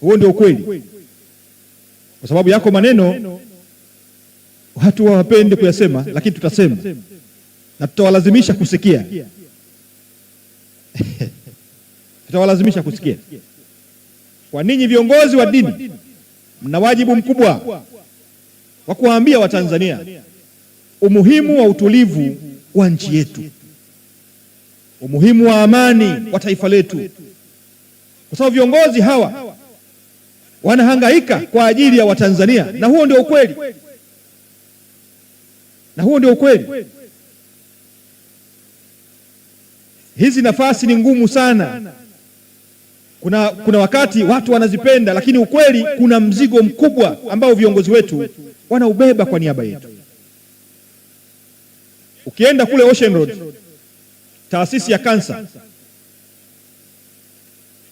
Huo ndio ukweli, kwa sababu yako maneno watu hawapende kuyasema, lakini tutasema na tutawalazimisha kusikia. Tutawalazimisha kusikia. Kwa ninyi viongozi wa dini, mna wajibu mkubwa wa kuwaambia Watanzania umuhimu wa utulivu wa nchi yetu, umuhimu wa amani wa taifa letu, kwa sababu viongozi hawa wanahangaika kwa ajili ya Watanzania, na huo ndio ukweli, na huo ndio ukweli. Hizi nafasi ni ngumu sana. Kuna wakati watu wanazipenda, lakini ukweli kuna mzigo mkubwa ambao viongozi wetu wanaubeba kwa niaba yetu. Ukienda kule Ocean Road, taasisi ya kansa,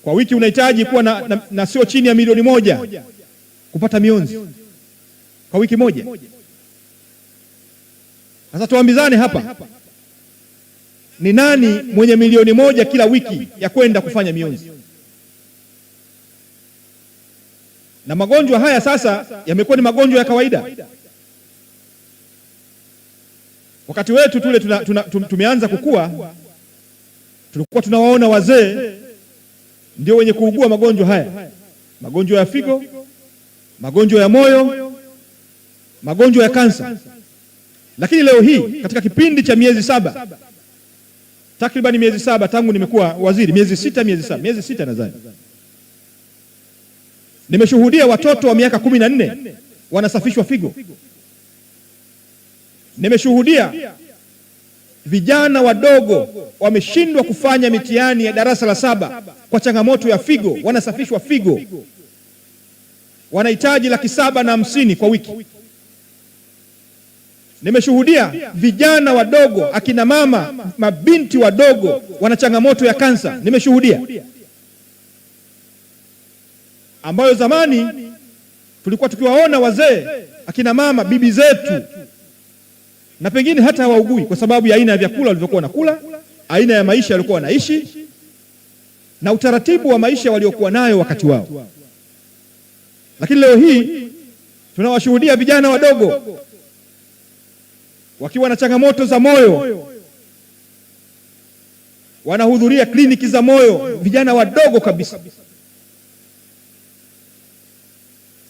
kwa wiki unahitaji kuwa na sio chini ya milioni 1 kupata mionzi kwa wiki moja. Sasa tuambizane hapa, ni nani mwenye milioni 1 kila wiki ya kwenda kufanya mionzi? Na magonjwa haya sasa yamekuwa ni magonjwa ya kawaida. Wakati wetu tule tumeanza kukua, tulikuwa tunawaona wazee ndio wenye kuugua magonjwa haya, magonjwa ya figo, magonjwa ya moyo, magonjwa ya kansa. Lakini leo hii katika kipindi cha miezi 7, takriban miezi 7 tangu nimekuwa waziri, miezi 6 nadhani, nimeshuhudia watoto wa miaka 14 wanasafishwa figo. Nimeshuhudia vijana wadogo wameshindwa kufanya mitihani ya darasa la 7 kwa changamoto ya figo, wanasafishwa figo, wanahitaji Laki 750 kwa wiki. Nimeshuhudia vijana wadogo, akina mama, mabinti wadogo wana changamoto ya kansa. Nimeshuhudia ambayo zamani tulikuwa tukiwaona wazee, akina mama, bibi zetu, na pengine hata hawaugui kwa sababu ya aina ya vyakula walivyokuwa wanakula, aina ya maisha waliokuwa wanaishi, na utaratibu wa maisha waliokuwa nayo wakati wao. Lakini leo hii tunawashuhudia vijana wadogo wakiwa na changamoto za moyo, wanahudhuria kliniki za moyo, vijana wadogo kabisa.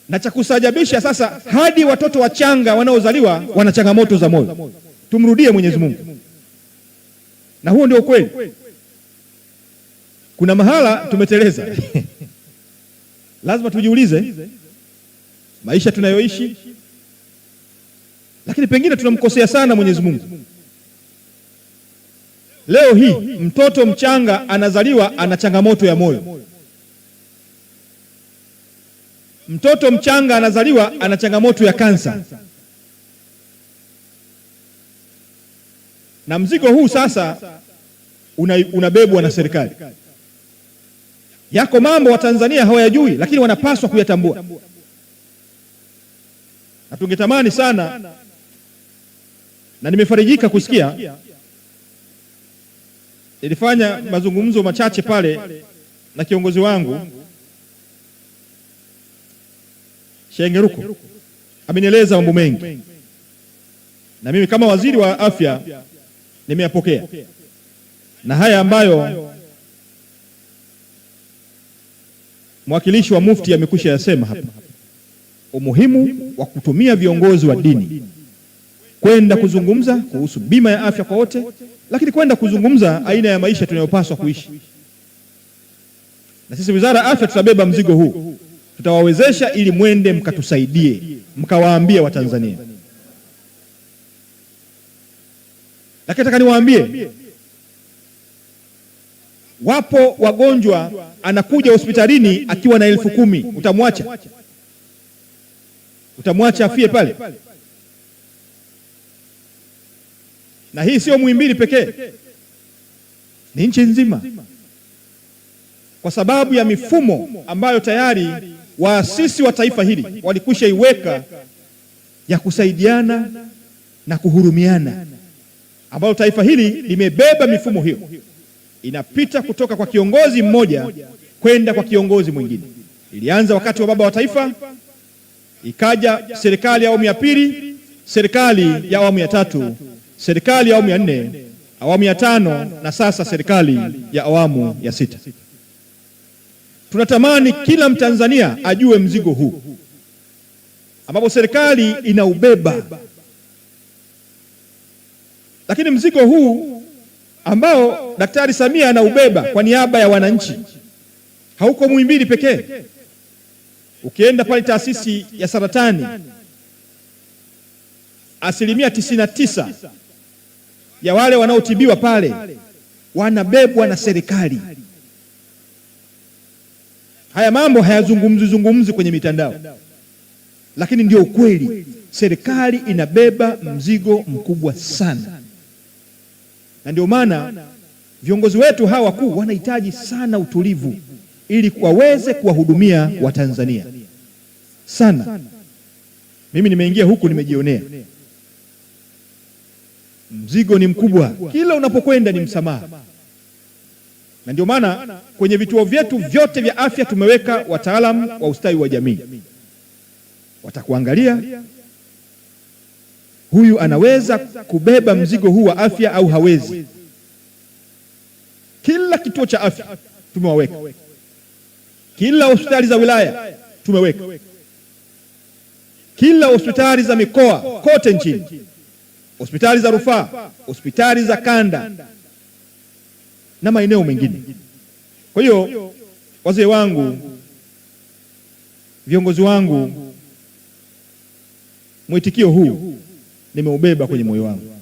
Na cha kusajabisha sasa, hadi watoto wachanga wanaozaliwa wana changamoto za moyo. Tumrudie Mwenyezi Mungu, na huo ndio ukweli. Kuna mahala tumeteleza. Lazima tujiulize maisha tunayoishi, lakini pengine tunamkosea sana Mwenyezi Mungu. Leo hii mtoto mchanga anazaliwa ana changamoto ya moyo. Mtoto mchanga anazaliwa ana changamoto ya kansa. Na mzigo huu sasa unabebwa na serikali. Yako mambo Watanzania hawayajui, lakini wanapaswa kuyatambua. Na tungetamani sana, na nimefarijika kusikia, nilifanya mazungumzo machache pale na kiongozi wangu Shengeruko, amenieleza mambo mengi, na mimi kama waziri wa afya nimeyapokea. Na haya ambayo mwakilishi wa mufti amekwisha yasema hapa, umuhimu wa kutumia viongozi wa dini kwenda kuzungumza kuhusu bima ya afya kwa wote, lakini kwenda kuzungumza aina ya maisha tunayopaswa kuishi. Na sisi Wizara ya Afya tutabeba mzigo huu, tutawawezesha ili mwende mkatusaidie, mkawaambie Watanzania. Lakini nataka niwaambie, wapo wagonjwa anakuja hospitalini akiwa na 10,000, utamwacha? Utamwacha afie pale? Na hii sio Muhimbili pekee, ni nchi nzima, kwa sababu ya mifumo ambayo tayari waasisi wa taifa hili walikwisha iweka ya kusaidiana na kuhurumiana, ambayo taifa hili limebeba mifumo hiyo, inapita kutoka kwa kiongozi mmoja kwenda kwa kiongozi mwingine. Ilianza wakati wa baba wa taifa, ikaja serikali ya awamu ya pili, serikali ya awamu ya tatu, serikali ya awamu ya nne, awamu ya tano, na sasa serikali ya awamu ya sita. Tunatamani kila Mtanzania ajue mzigo huu ambapo serikali inaubeba, lakini mzigo huu ambao Daktari Samia anaubeba kwa niaba ya wananchi hauko Muhimbili pekee. Ukienda pale taasisi ya saratani, 99% ya wale wanaotibiwa pale wanabebwa na serikali. Haya mambo hayazungumzi kwenye mitandao, lakini ndio ukweli. Serikali inabeba mzigo mkubwa sana, na ndio maana viongozi wetu hawa wakuu wanahitaji sana utulivu ili waweze kuwahudumia Watanzania sana. Mimi nimeingia huku, nimejionea mzigo ni mkubwa, kila unapokwenda ni msamaha. Na ndio maana kwenye vituo vyetu vyote vya afya tumeweka wataalamu wa ustawi wa jamii. Watakuangalia huyu anaweza kubeba mzigo huu wa afya au hawezi. Kila kituo cha afya tumewaweka, kila hospitali za wilaya tumeweka, kila hospitali za mikoa kote nchini, hospitali za rufaa, hospitali za kanda na maeneo mengine. Kwa hiyo wazee wangu, viongozi wangu, mwitikio huu nimeubeba kwenye moyo wangu.